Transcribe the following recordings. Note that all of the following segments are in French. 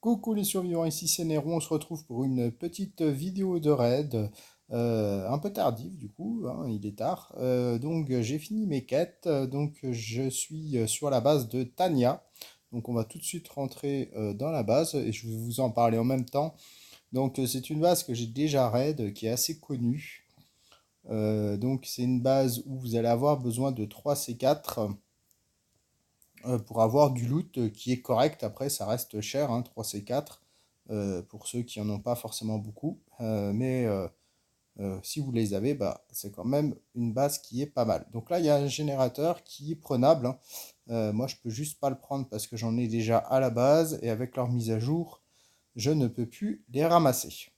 Coucou les survivants, ici c'est Nero, on se retrouve pour une petite vidéo de raid, un peu tardive du coup, hein, il est tard. Donc j'ai fini mes quêtes, donc je suis sur la base de Tania. Donc on va tout de suite rentrer dans la base et je vais vous en parler en même temps. Donc c'est une base que j'ai déjà raid, qui est assez connue. Donc c'est une base où vous allez avoir besoin de 3 C4 pour avoir du loot qui est correct. Après, ça reste cher, hein, 3C4, pour ceux qui en ont pas forcément beaucoup. Mais si vous les avez, bah, c'est quand même une base qui est pas mal. Donc là, il y a un générateur qui est prenable, hein. Moi, je peux juste pas le prendre parce que j'en ai déjà à la base et avec leur mise à jour, je ne peux plus les ramasser.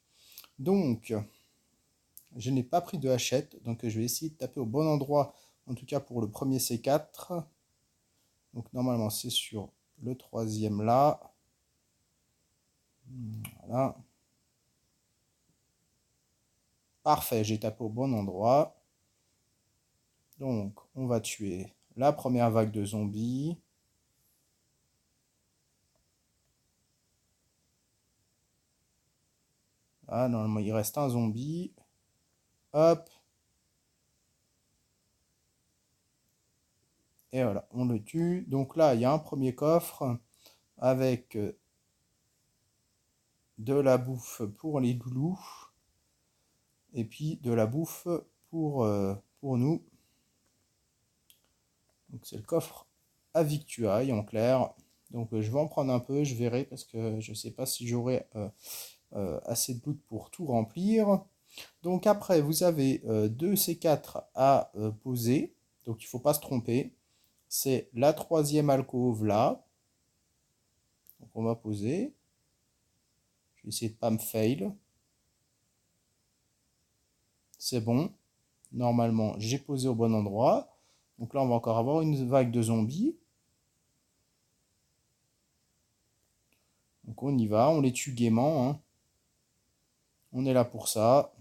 Donc, je n'ai pas pris de hachette, donc je vais essayer de taper au bon endroit, en tout cas pour le premier C4. Donc normalement c'est sur le troisième là. Voilà. Parfait, j'ai tapé au bon endroit. Donc on va tuer la première vague de zombies. Ah, normalement il reste un zombie. Hop. Et voilà, on le tue. Donc là, il y a un premier coffre avec de la bouffe pour les loulous. Et puis de la bouffe pour nous. Donc c'est le coffre à victuailles en clair. Donc je vais en prendre un peu, je verrai parce que je ne sais pas si j'aurai assez de loot pour tout remplir. Donc après vous avez 2 C4 à poser. Donc il ne faut pas se tromper. C'est la troisième alcôve là. Donc on va poser. Je vais essayer de ne pas me fail. C'est bon. Normalement j'ai posé au bon endroit. Donc là on va encore avoir une vague de zombies. Donc on y va, on les tue gaiement, hein. On est là pour ça.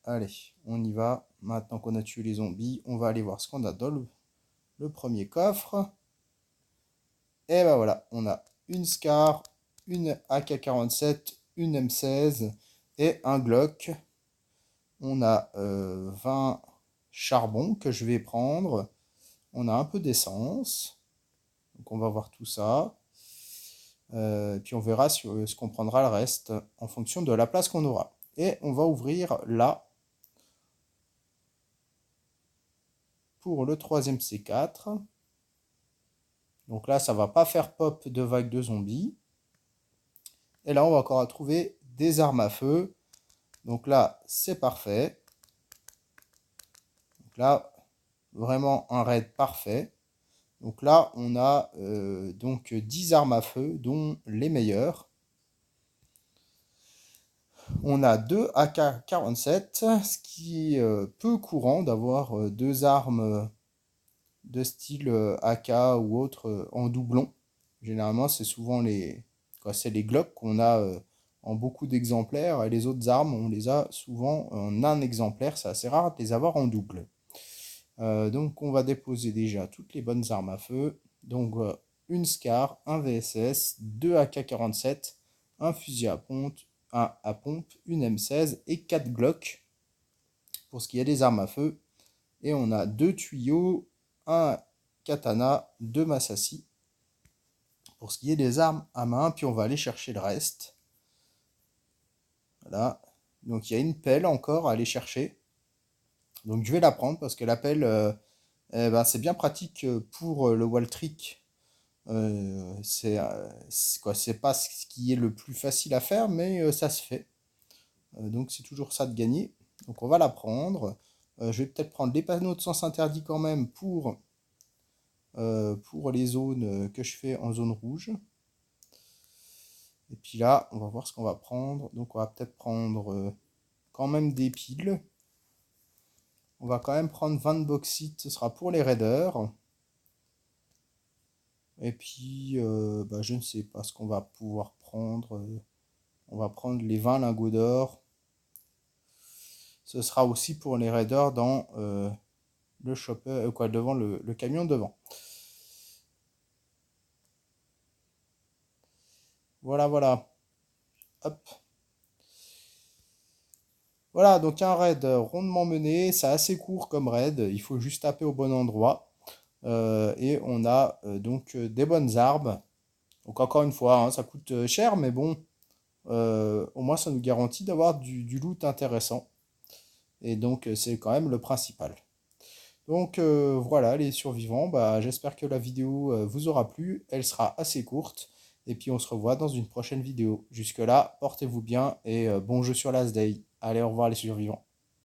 Allez, on y va. Maintenant qu'on a tué les zombies, on va aller voir ce qu'on a dans le premier coffre. Et ben voilà, on a une Scar, une AK-47, une M16 et un Glock. On a 20 charbons que je vais prendre. On a un peu d'essence. Donc on va voir tout ça. Puis on verra ce qu'on prendra le reste en fonction de la place qu'on aura. Et on va ouvrir là pour le troisième C4. Donc là, ça va pas faire pop de vague de zombies. Et là, on va encore trouver des armes à feu. Donc là, c'est parfait. Donc là, vraiment un raid parfait. Donc là, on a donc 10 armes à feu, dont les meilleures. On a 2 AK-47, ce qui est peu courant d'avoir deux armes de style AK ou autre en doublon. Généralement, c'est souvent c'est les Glock qu'on a en beaucoup d'exemplaires et les autres armes, on les a souvent en un exemplaire. C'est assez rare de les avoir en double. Donc, on va déposer déjà toutes les bonnes armes à feu. Donc, une Scar, un VSS, deux AK-47, un fusil à pompe, une M16 et 4 Glock pour ce qui est des armes à feu. Et on a deux tuyaux, un katana, deux massassi pour ce qui est des armes à main. Puis on va aller chercher le reste. Voilà. Donc il y a une pelle encore à aller chercher. Donc je vais la prendre parce que la pelle, eh ben, c'est bien pratique pour le wall trick. C'est pas ce qui est le plus facile à faire, mais ça se fait. Donc c'est toujours ça de gagner. Donc on va la prendre. Je vais peut-être prendre les panneaux de sens interdit quand même pour les zones que je fais en zone rouge. Et puis là, on va voir ce qu'on va prendre. Donc on va peut-être prendre quand même des piles. On va quand même prendre 20 bauxite, ce sera pour les raiders. Et puis, bah, je ne sais pas ce qu'on va pouvoir prendre. On va prendre les 20 lingots d'or. Ce sera aussi pour les raiders dans le chopper, quoi, devant le camion devant. Voilà, voilà. Hop. Voilà, donc un raid rondement mené, c'est assez court comme raid, il faut juste taper au bon endroit. Et on a donc des bonnes armes. Donc encore une fois, hein, ça coûte cher, mais bon, au moins ça nous garantit d'avoir du loot intéressant. Et donc c'est quand même le principal. Donc voilà les survivants, bah, j'espère que la vidéo vous aura plu, elle sera assez courte. Et puis on se revoit dans une prochaine vidéo. Jusque là, portez-vous bien et bon jeu sur Last Day. Allez, au revoir les survivants.